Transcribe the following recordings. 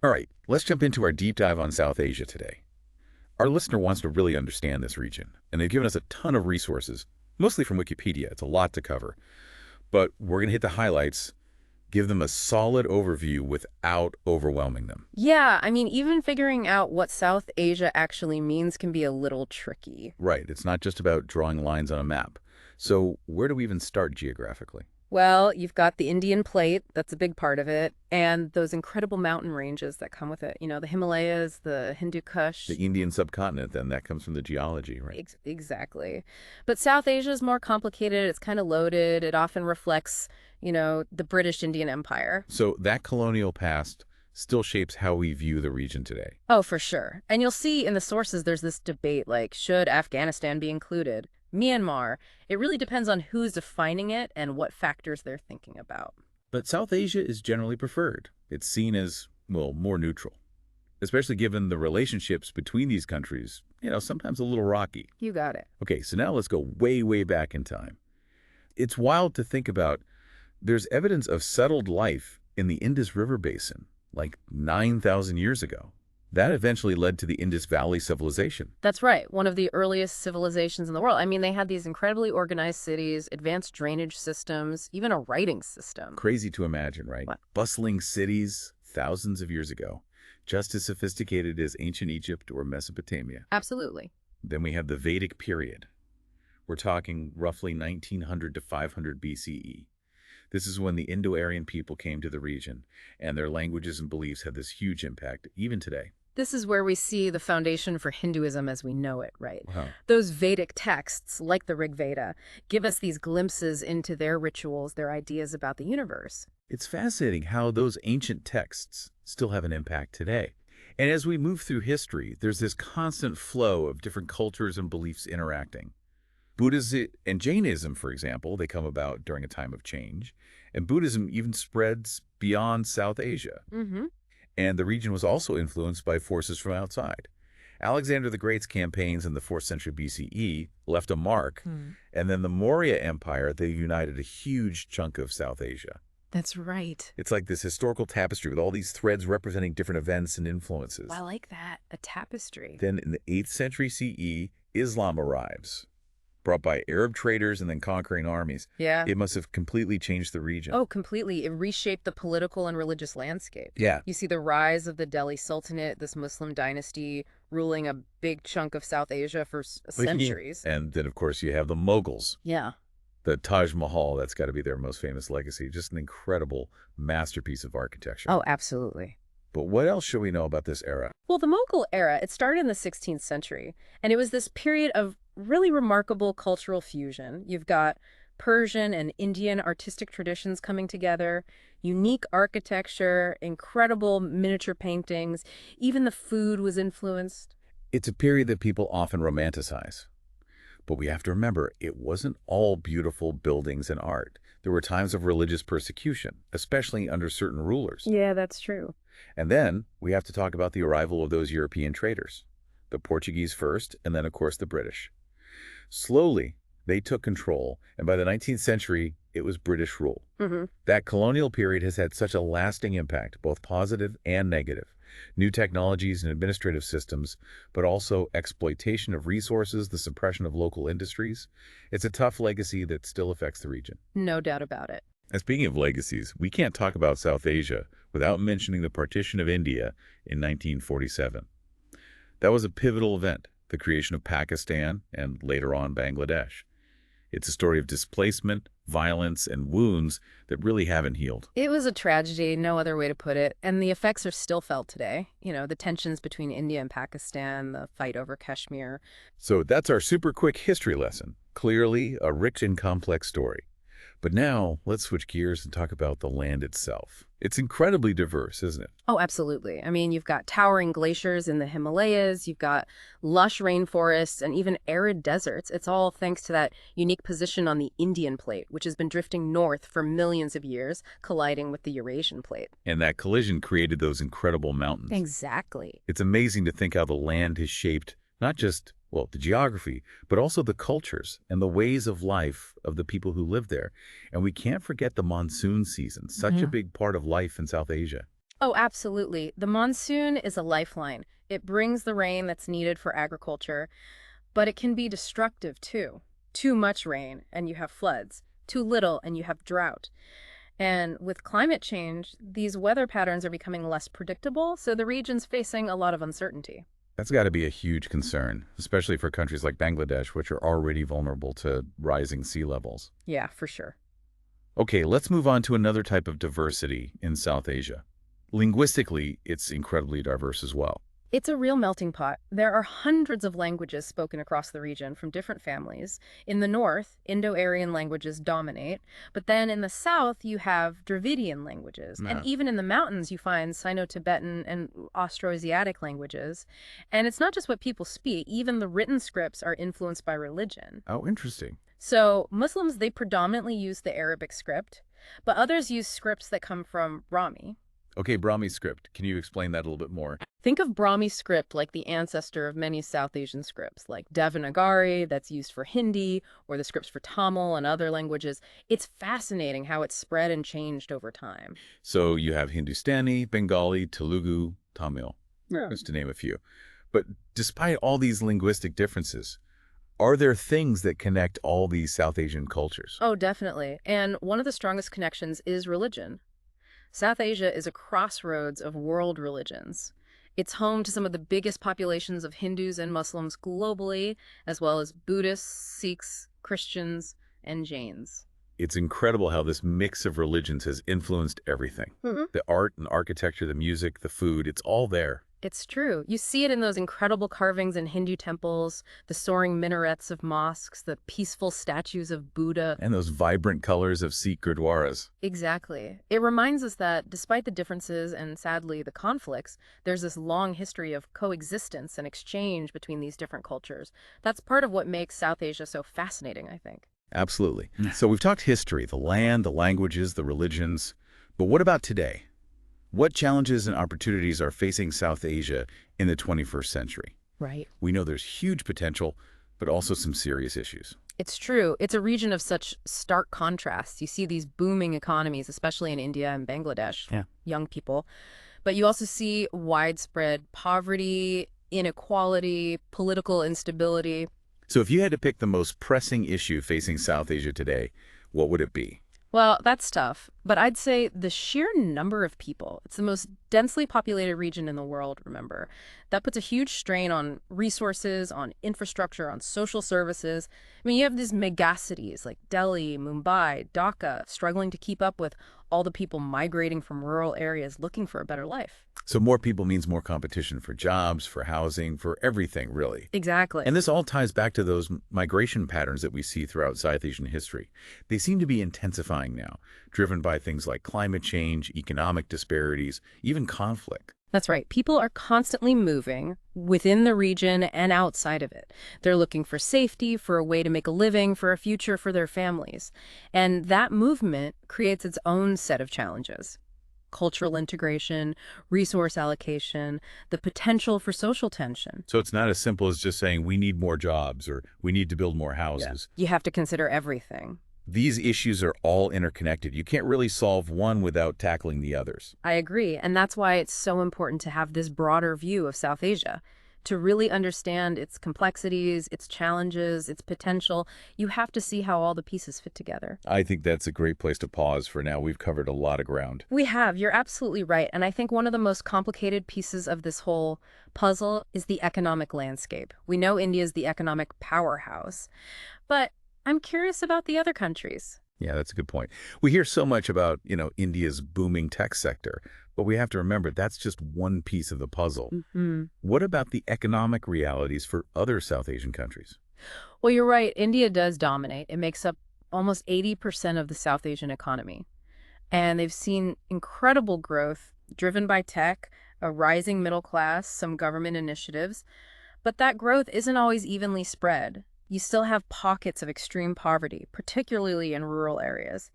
All right, let's jump into our deep dive on South Asia today. Our listener wants to really understand this region, and they've given us a ton of resources, mostly from Wikipedia. It's a lot to cover. But we're going to hit the highlights, give them a solid overview without overwhelming them. Yeah, I mean, even figuring out what South Asia actually means can be a little tricky. Right, it's not just about drawing lines on a map. So where do we even start geographically? Well, you've got the Indian plate, that's a big part of it, and those incredible mountain ranges that come with it. The Himalayas, the Hindu Kush. The Indian subcontinent, then, that comes from the geology, right? Exactly. But South Asia is more complicated. It's kind of loaded. It often reflects, the British Indian Empire. So that colonial past still shapes how we view the region today. Oh, for sure. And you'll see in the sources there's this debate like, should Afghanistan be included? Myanmar. It really depends on who's defining it and what factors they're thinking about. But South Asia is generally preferred. It's seen as, well, more neutral, especially given the relationships between these countries, sometimes a little rocky. You got it. Okay, so now let's go way, way back in time. It's wild to think about. There's evidence of settled life in the Indus River Basin, like 9,000 years ago. That eventually led to the Indus Valley civilization. That's right. One of the earliest civilizations in the world. I mean, they had these incredibly organized cities, advanced drainage systems, even a writing system. Crazy to imagine, right? What? Bustling cities thousands of years ago, just as sophisticated as ancient Egypt or Mesopotamia. Absolutely. Then we have the Vedic period. We're talking roughly 1900 to 500 BCE. This is when the Indo-Aryan people came to the region, and their languages and beliefs had this huge impact, even today. This is where we see the foundation for Hinduism as we know it, right? Wow. Those Vedic texts, like the Rig Veda, give us these glimpses into their rituals, their ideas about the universe. It's fascinating how those ancient texts still have an impact today. And as we move through history, there's this constant flow of different cultures and beliefs interacting. Buddhism and Jainism, for example, they come about during a time of change. And Buddhism even spreads beyond South Asia. Mm-hmm. And the region was also influenced by forces from outside. Alexander the Great's campaigns in the 4th century BCE left a mark, and then the Maurya Empire, they united a huge chunk of South Asia. That's right. It's like this historical tapestry with all these threads representing different events and influences. I like that, a tapestry. Then in the 8th century CE, Islam arrives, brought by Arab traders and then conquering armies. Yeah. It must have completely changed the region. Oh, completely. It reshaped the political and religious landscape. Yeah. You see the rise of the Delhi Sultanate, this Muslim dynasty ruling a big chunk of South Asia for centuries. And then, of course, you have the Mughals. Yeah. The Taj Mahal, that's got to be their most famous legacy. Just an incredible masterpiece of architecture. Oh, absolutely. But what else should we know about this era? Well, the Mughal era, it started in the 16th century, and it was this period of really remarkable cultural fusion. You've got Persian and Indian artistic traditions coming together, unique architecture, incredible miniature paintings. Even the food was influenced. It's a period that people often romanticize. But we have to remember, it wasn't all beautiful buildings and art. There were times of religious persecution, especially under certain rulers. Yeah, that's true. And then we have to talk about the arrival of those European traders. The Portuguese first, and then, of course, the British. Slowly, they took control, and by the 19th century, it was British rule. Mm-hmm. That colonial period has had such a lasting impact, both positive and negative. New technologies and administrative systems, but also exploitation of resources, the suppression of local industries. It's a tough legacy that still affects the region. No doubt about it. And speaking of legacies, we can't talk about South Asia without mentioning the partition of India in 1947. That was a pivotal event, the creation of Pakistan and later on Bangladesh. It's a story of displacement, violence, and wounds that really haven't healed. It was a tragedy, no other way to put it, and the effects are still felt today. The tensions between India and Pakistan, the fight over Kashmir. So that's our super quick history lesson. Clearly a rich and complex story. But now let's switch gears and talk about the land itself. It's incredibly diverse, isn't it? Oh, absolutely. I mean, you've got towering glaciers in the Himalayas, you've got lush rainforests, and even arid deserts. It's all thanks to that unique position on the Indian plate, which has been drifting north for millions of years, colliding with the Eurasian plate. And that collision created those incredible mountains. Exactly. It's amazing to think how the land has shaped not just, well, the geography, but also the cultures and the ways of life of the people who live there. And we can't forget the monsoon season, such a big part of life in South Asia. Oh, absolutely. The monsoon is a lifeline. It brings the rain that's needed for agriculture, but it can be destructive too. Too much rain, and you have floods. Too little, and you have drought. And with climate change, these weather patterns are becoming less predictable, so the region's facing a lot of uncertainty. That's got to be a huge concern, especially for countries like Bangladesh, which are already vulnerable to rising sea levels. Yeah, for sure. Okay, let's move on to another type of diversity in South Asia. Linguistically, it's incredibly diverse as well. It's a real melting pot. There are hundreds of languages spoken across the region from different families. In the north, Indo-Aryan languages dominate, but then in the south, you have Dravidian languages. And Yeah. even in the mountains, you find Sino-Tibetan and Austroasiatic languages. And it's not just what people speak, even the written scripts are influenced by religion. Oh, interesting. So Muslims, they predominantly use the Arabic script, but others use scripts that come from Brahmi. Okay, Brahmi script. Can you explain that a little bit more? Think of Brahmi script like the ancestor of many South Asian scripts, like Devanagari, that's used for Hindi, or the scripts for Tamil and other languages. It's fascinating how it's spread and changed over time. So you have Hindustani, Bengali, Telugu, Tamil, Yeah. just to name a few. But despite all these linguistic differences, are there things that connect all these South Asian cultures? Oh, definitely. And one of the strongest connections is religion. South Asia is a crossroads of world religions. It's home to some of the biggest populations of Hindus and Muslims globally, as well as Buddhists, Sikhs, Christians, and Jains. It's incredible how this mix of religions has influenced everything. The art and architecture, the music, the food, it's all there. It's true. You see it in those incredible carvings in Hindu temples, the soaring minarets of mosques, the peaceful statues of Buddha. And those vibrant colors of Sikh gurdwaras. Exactly. It reminds us that despite the differences and sadly the conflicts, there's this long history of coexistence and exchange between these different cultures. That's part of what makes South Asia so fascinating, I think. Absolutely. So we've talked history, the land, the languages, the religions. But what about today? What challenges and opportunities are facing South Asia in the 21st century? Right. We know there's huge potential, but also some serious issues. It's true. It's a region of such stark contrasts. You see these booming economies, especially in India and Bangladesh, Yeah. young people. But you also see widespread poverty, inequality, political instability. So if you had to pick the most pressing issue facing South Asia today, what would it be? Well, that's tough, but I'd say the sheer number of people. It's the most densely populated region in the world, remember. That puts a huge strain on resources, on infrastructure, on social services. I mean, you have these megacities like Delhi, Mumbai, Dhaka, struggling to keep up with all the people migrating from rural areas looking for a better life. So more people means more competition for jobs, for housing, for everything, really. Exactly. And this all ties back to those migration patterns that we see throughout South Asian history. They seem to be intensifying now, driven by things like climate change, economic disparities, even conflict. That's right. People are constantly moving within the region and outside of it. They're looking for safety, for a way to make a living, for a future for their families. And that movement creates its own set of challenges. Cultural integration, resource allocation, the potential for social tension. So it's not as simple as just saying we need more jobs or we need to build more houses. You have to consider everything. These issues are all interconnected. You can't really solve one without tackling the others. I agree, and that's why it's so important to have this broader view of South Asia. To really understand its complexities, its challenges, its potential, you have to see how all the pieces fit together. I think that's a great place to pause for now. We've covered a lot of ground. We have. You're absolutely right. And I think one of the most complicated pieces of this whole puzzle is the economic landscape. We know India is the economic powerhouse, but I'm curious about the other countries. Yeah, that's a good point. We hear so much about, India's booming tech sector, but we have to remember that's just one piece of the puzzle. What about the economic realities for other South Asian countries? Well, you're right. India does dominate. It makes up almost 80% of the South Asian economy. And they've seen incredible growth driven by tech, a rising middle class, some government initiatives. But that growth isn't always evenly spread. You still have pockets of extreme poverty, particularly in rural areas.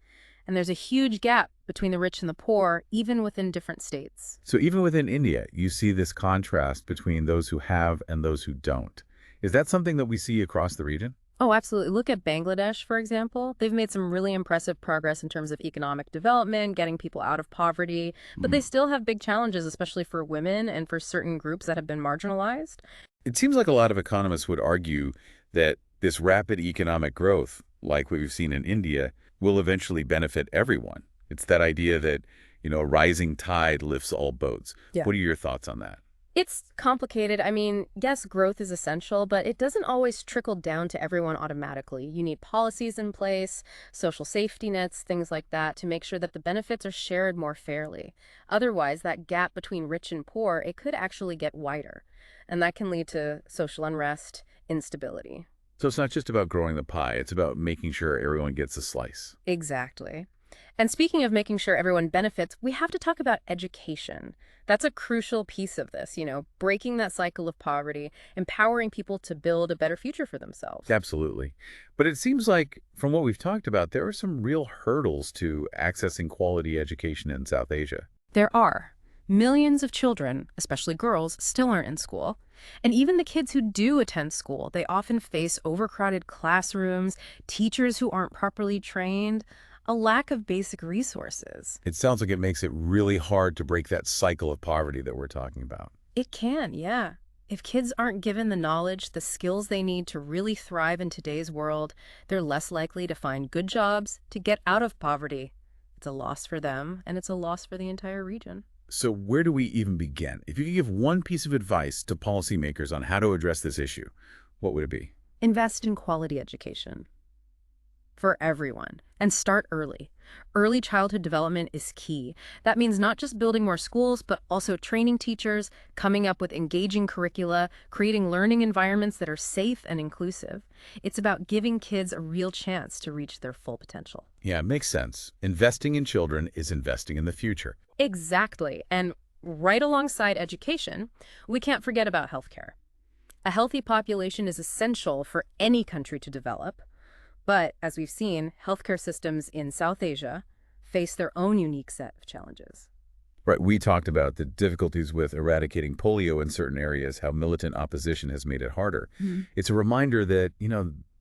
And there's a huge gap between the rich and the poor, even within different states. So even within India, you see this contrast between those who have and those who don't. Is that something that we see across the region? Oh, absolutely. Look at Bangladesh, for example. They've made some really impressive progress in terms of economic development, getting people out of poverty, but they Hmm. still have big challenges, especially for women and for certain groups that have been marginalized. It seems like a lot of economists would argue that this rapid economic growth, like what we've seen in India, will eventually benefit everyone. It's that idea that, a rising tide lifts all boats. Yeah. What are your thoughts on that? It's complicated. I mean, yes, growth is essential, but it doesn't always trickle down to everyone automatically. You need policies in place, social safety nets, things like that, to make sure that the benefits are shared more fairly. Otherwise, that gap between rich and poor, it could actually get wider, and that can lead to social unrest, instability. So it's not just about growing the pie, it's about making sure everyone gets a slice. Exactly. And speaking of making sure everyone benefits, we have to talk about education. That's a crucial piece of this, breaking that cycle of poverty, empowering people to build a better future for themselves. Absolutely. But it seems like, from what we've talked about, there are some real hurdles to accessing quality education in South Asia. There are. Millions of children, especially girls, still aren't in school. And even the kids who do attend school, they often face overcrowded classrooms, teachers who aren't properly trained, a lack of basic resources. It sounds like it makes it really hard to break that cycle of poverty that we're talking about. It can, yeah. If kids aren't given the knowledge, the skills they need to really thrive in today's world, they're less likely to find good jobs, to get out of poverty. It's a loss for them, and it's a loss for the entire region. So where do we even begin? If you could give one piece of advice to policymakers on how to address this issue, what would it be? Invest in quality education for everyone and start early. Early childhood development is key. That means not just building more schools, but also training teachers, coming up with engaging curricula, creating learning environments that are safe and inclusive. It's about giving kids a real chance to reach their full potential. Yeah, it makes sense. Investing in children is investing in the future. Exactly. And right alongside education, we can't forget about healthcare. A healthy population is essential for any country to develop. But, as we've seen, healthcare systems in South Asia face their own unique set of challenges. Right, we talked about the difficulties with eradicating polio in certain areas, how militant opposition has made it harder. It's a reminder that,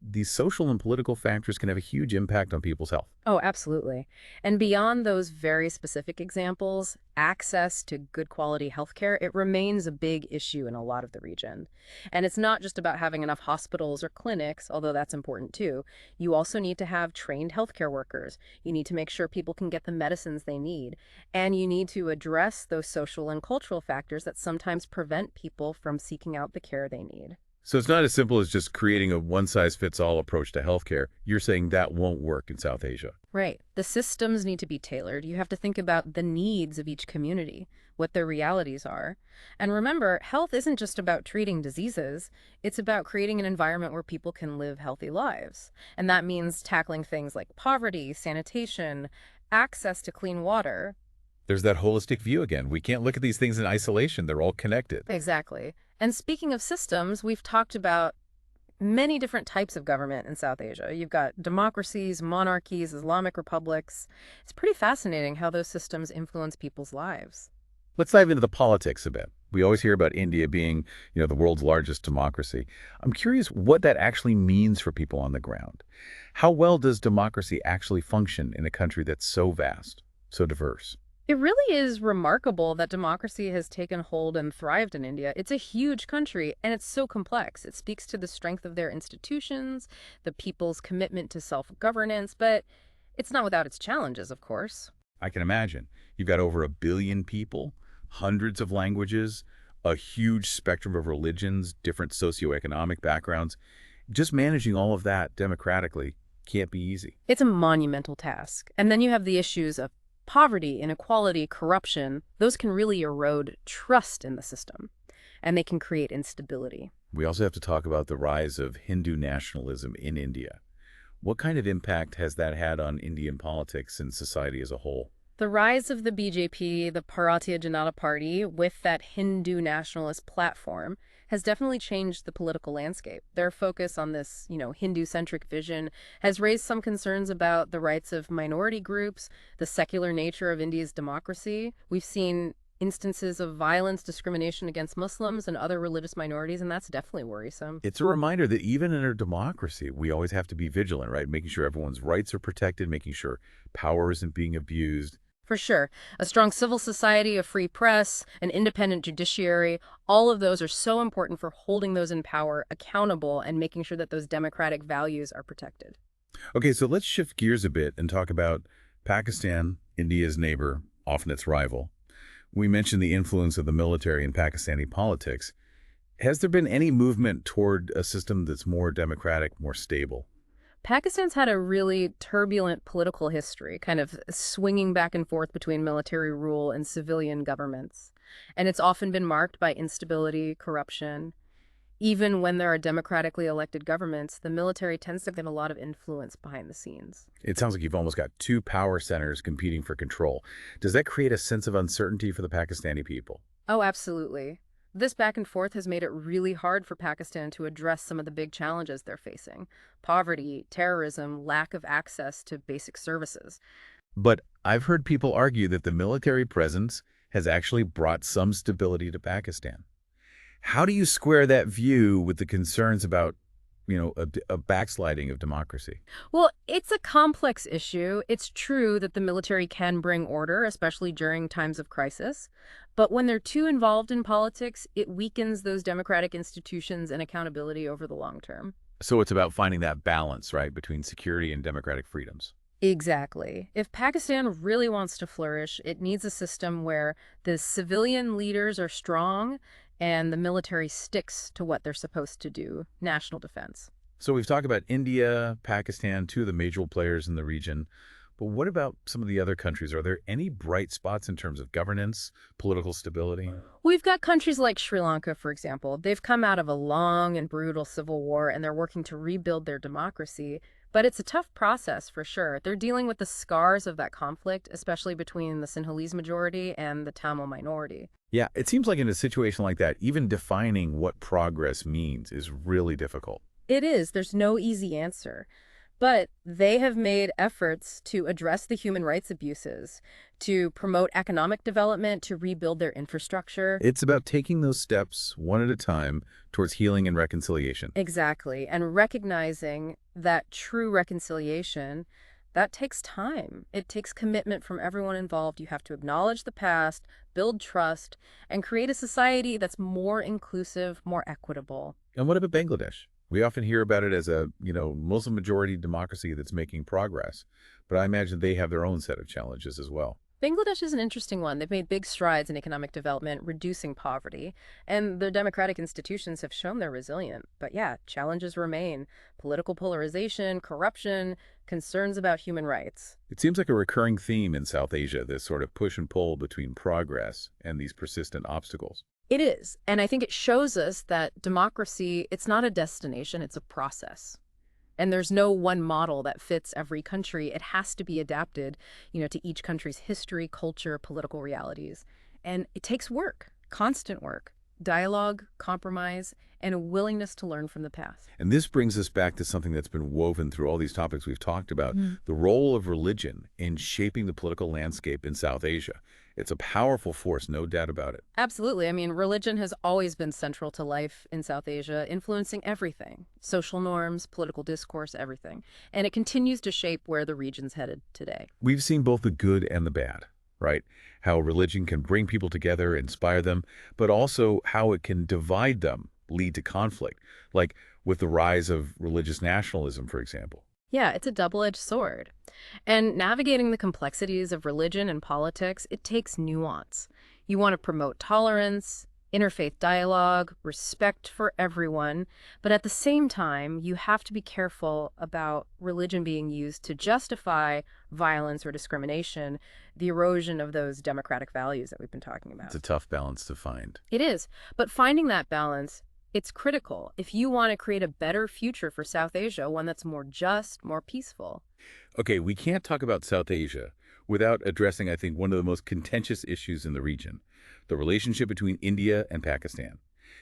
these social and political factors can have a huge impact on people's health. Oh, absolutely. And beyond those very specific examples, access to good quality healthcare, it remains a big issue in a lot of the region. And it's not just about having enough hospitals or clinics, although that's important too. You also need to have trained healthcare workers. You need to make sure people can get the medicines they need. And you need to address those social and cultural factors that sometimes prevent people from seeking out the care they need. So it's not as simple as just creating a one-size-fits-all approach to healthcare. You're saying that won't work in South Asia. Right. The systems need to be tailored. You have to think about the needs of each community, what their realities are. And remember, health isn't just about treating diseases. It's about creating an environment where people can live healthy lives. And that means tackling things like poverty, sanitation, access to clean water. There's that holistic view again. We can't look at these things in isolation. They're all connected. Exactly. And speaking of systems, we've talked about many different types of government in South Asia. You've got democracies, monarchies, Islamic republics. It's pretty fascinating how those systems influence people's lives. Let's dive into the politics a bit. We always hear about India being, the world's largest democracy. I'm curious what that actually means for people on the ground. How well does democracy actually function in a country that's so vast, so diverse? It really is remarkable that democracy has taken hold and thrived in India. It's a huge country, and it's so complex. It speaks to the strength of their institutions, the people's commitment to self-governance, but it's not without its challenges, of course. I can imagine. You've got over 1 billion people, hundreds of languages, a huge spectrum of religions, different socioeconomic backgrounds. Just managing all of that democratically can't be easy. It's a monumental task. And then you have the issues of poverty, inequality, corruption. Those can really erode trust in the system, and they can create instability. We also have to talk about the rise of Hindu nationalism in India. What kind of impact has that had on Indian politics and society as a whole? The rise of the BJP, the Bharatiya Janata Party, with that Hindu nationalist platform, has definitely changed the political landscape. Their focus on this, Hindu-centric vision has raised some concerns about the rights of minority groups, the secular nature of India's democracy. We've seen instances of violence, discrimination against Muslims and other religious minorities, and that's definitely worrisome. It's a reminder that even in a democracy, we always have to be vigilant, right? Making sure everyone's rights are protected, making sure power isn't being abused. For sure. A strong civil society, a free press, an independent judiciary, all of those are so important for holding those in power accountable and making sure that those democratic values are protected. Okay, so let's shift gears a bit and talk about Pakistan, India's neighbor, often its rival. We mentioned the influence of the military in Pakistani politics. Has there been any movement toward a system that's more democratic, more stable? Pakistan's had a really turbulent political history, kind of swinging back and forth between military rule and civilian governments. And it's often been marked by instability, corruption. Even when there are democratically elected governments, the military tends to get a lot of influence behind the scenes. It sounds like you've almost got two power centers competing for control. Does that create a sense of uncertainty for the Pakistani people? Oh, absolutely. This back and forth has made it really hard for Pakistan to address some of the big challenges they're facing: poverty, terrorism, lack of access to basic services. But I've heard people argue that the military presence has actually brought some stability to Pakistan. How do you square that view with the concerns about, a backsliding of democracy? Well, it's a complex issue. It's true that the military can bring order, especially during times of crisis. But when they're too involved in politics, it weakens those democratic institutions and accountability over the long term. So it's about finding that balance, right, between security and democratic freedoms. Exactly. If Pakistan really wants to flourish, it needs a system where the civilian leaders are strong and the military sticks to what they're supposed to do, national defense. So we've talked about India, Pakistan, two of the major players in the region. But what about some of the other countries? Are there any bright spots in terms of governance, political stability? We've got countries like Sri Lanka, for example. They've come out of a long and brutal civil war, and they're working to rebuild their democracy. But it's a tough process, for sure. They're dealing with the scars of that conflict, especially between the Sinhalese majority and the Tamil minority. Yeah, it seems like in a situation like that, even defining what progress means is really difficult. It is. There's no easy answer. But they have made efforts to address the human rights abuses, to promote economic development, to rebuild their infrastructure. It's about taking those steps one at a time towards healing and reconciliation. Exactly. And recognizing that true reconciliation, that takes time. It takes commitment from everyone involved. You have to acknowledge the past, build trust, and create a society that's more inclusive, more equitable. And what about Bangladesh? We often hear about it as a, Muslim-majority democracy that's making progress. But I imagine they have their own set of challenges as well. Bangladesh is an interesting one. They've made big strides in economic development, reducing poverty, and their democratic institutions have shown they're resilient. But yeah, challenges remain: political polarization, corruption, concerns about human rights. It seems like a recurring theme in South Asia, this sort of push and pull between progress and these persistent obstacles. It is, and I think it shows us that democracy, it's not a destination, it's a process. And there's no one model that fits every country. It has to be adapted, to each country's history, culture, political realities. And it takes work, constant work, dialogue, compromise, and a willingness to learn from the past. And this brings us back to something that's been woven through all these topics we've talked about, the role of religion in shaping the political landscape in South Asia. It's a powerful force, no doubt about it. Absolutely. I mean, religion has always been central to life in South Asia, influencing everything: social norms, political discourse, everything. And it continues to shape where the region's headed today. We've seen both the good and the bad, right? How religion can bring people together, inspire them, but also how it can divide them, lead to conflict, like with the rise of religious nationalism, for example. Yeah, it's a double-edged sword. And navigating the complexities of religion and politics, it takes nuance. You want to promote tolerance, interfaith dialogue, respect for everyone, but at the same time, you have to be careful about religion being used to justify violence or discrimination, the erosion of those democratic values that we've been talking about. It's a tough balance to find. It is, but finding that balance, it's critical if you want to create a better future for South Asia, one that's more just, more peaceful. Okay, we can't talk about South Asia without addressing, I think, one of the most contentious issues in the region, the relationship between India and Pakistan.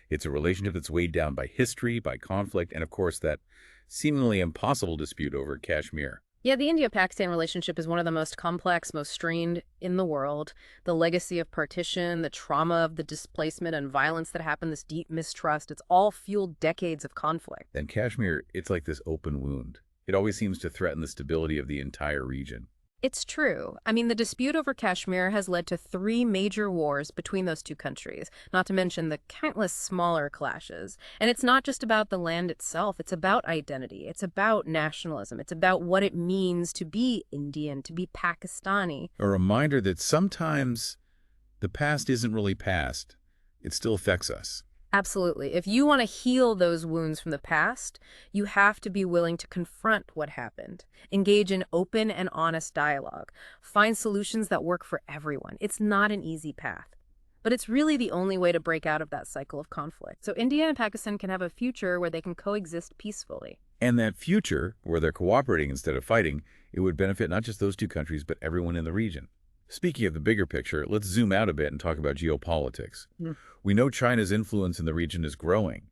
It's a relationship that's weighed down by history, by conflict, and of course that seemingly impossible dispute over Kashmir. Yeah, the India-Pakistan relationship is one of the most complex, most strained in the world. The legacy of partition, the trauma of the displacement and violence that happened, this deep mistrust, it's all fueled decades of conflict. And Kashmir, it's like this open wound. It always seems to threaten the stability of the entire region. It's true. I mean, the dispute over Kashmir has led to three major wars between those two countries, not to mention the countless smaller clashes. And it's not just about the land itself, it's about identity, it's about nationalism, it's about what it means to be Indian, to be Pakistani. A reminder that sometimes the past isn't really past. It still affects us. Absolutely. If you want to heal those wounds from the past, you have to be willing to confront what happened, engage in open and honest dialogue, find solutions that work for everyone. It's not an easy path, but it's really the only way to break out of that cycle of conflict. So India and Pakistan can have a future where they can coexist peacefully. And that future, where they're cooperating instead of fighting, it would benefit not just those two countries, but everyone in the region. Speaking of the bigger picture, let's zoom out a bit and talk about geopolitics. We know China's influence in the region is growing.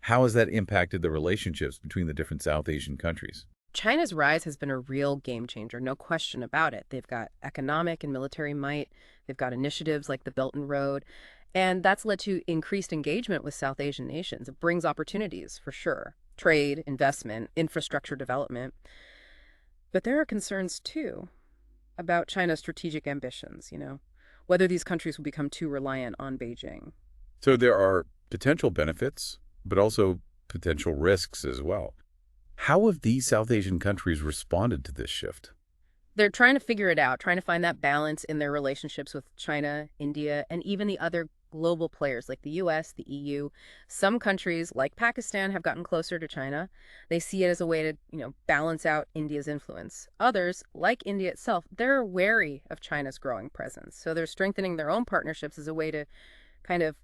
How has that impacted the relationships between the different South Asian countries? China's rise has been a real game changer, no question about it. They've got economic and military might. They've got initiatives like the Belt and Road. And that's led to increased engagement with South Asian nations. It brings opportunities, for sure. Trade, investment, infrastructure development. But there are concerns, too, about China's strategic ambitions, whether these countries will become too reliant on Beijing. So there are potential benefits, but also potential risks as well. How have these South Asian countries responded to this shift? They're trying to figure it out, trying to find that balance in their relationships with China, India, and even the other global players like the US, the EU. Some countries, like Pakistan, have gotten closer to China. They see it as a way to, balance out India's influence. Others, like India itself, they're wary of China's growing presence. So they're strengthening their own partnerships as a way to kind of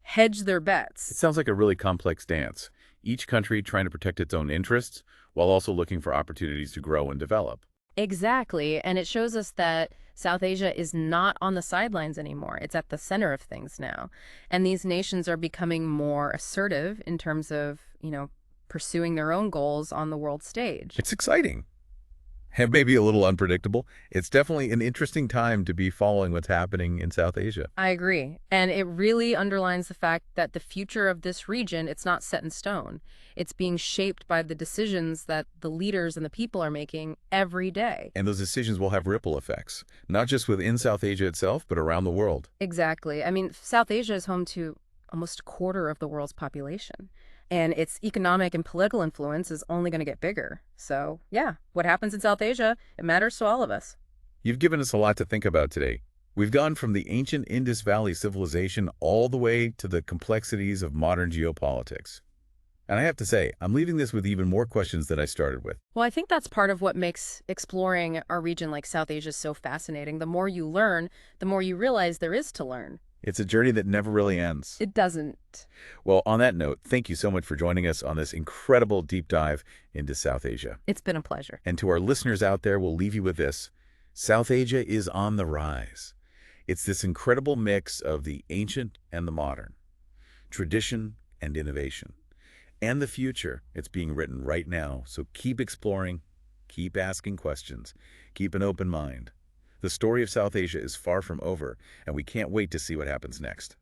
hedge their It bets. sounds like a really complex dance, each country trying to protect its own interests while also looking for opportunities to grow and develop. Exactly. And it shows us that South Asia is not on the sidelines anymore. It's at the center of things now. And these nations are becoming more assertive in terms of, pursuing their own goals on the world stage. It's exciting and maybe a little unpredictable. It's definitely an interesting time to be following what's happening in South Asia. I agree. And it really underlines the fact that the future of this region, it's not set in stone. It's being shaped by the decisions that the leaders and the people are making every day. And those decisions will have ripple effects, not just within South Asia itself, but around the world. Exactly. I mean, South Asia is home to almost a quarter of the world's population. And its economic and political influence is only going to get bigger. So, yeah, what happens in South Asia, it matters to all of us. You've given us a lot to think about today. We've gone from the ancient Indus Valley civilization all the way to the complexities of modern geopolitics. And I have to say, I'm leaving this with even more questions than I started with. Well, I think that's part of what makes exploring a region like South Asia so fascinating. The more you learn, the more you realize there is to learn. It's a journey that never really ends. It doesn't. Well, on that note, thank you so much for joining us on this incredible deep dive into South Asia. It's been a pleasure. And to our listeners out there, we'll leave you with this. South Asia is on the rise. It's this incredible mix of the ancient and the modern, tradition and innovation, and the future. It's being written right now. So keep exploring, keep asking questions, keep an open mind. The story of South Asia is far from over, and we can't wait to see what happens next.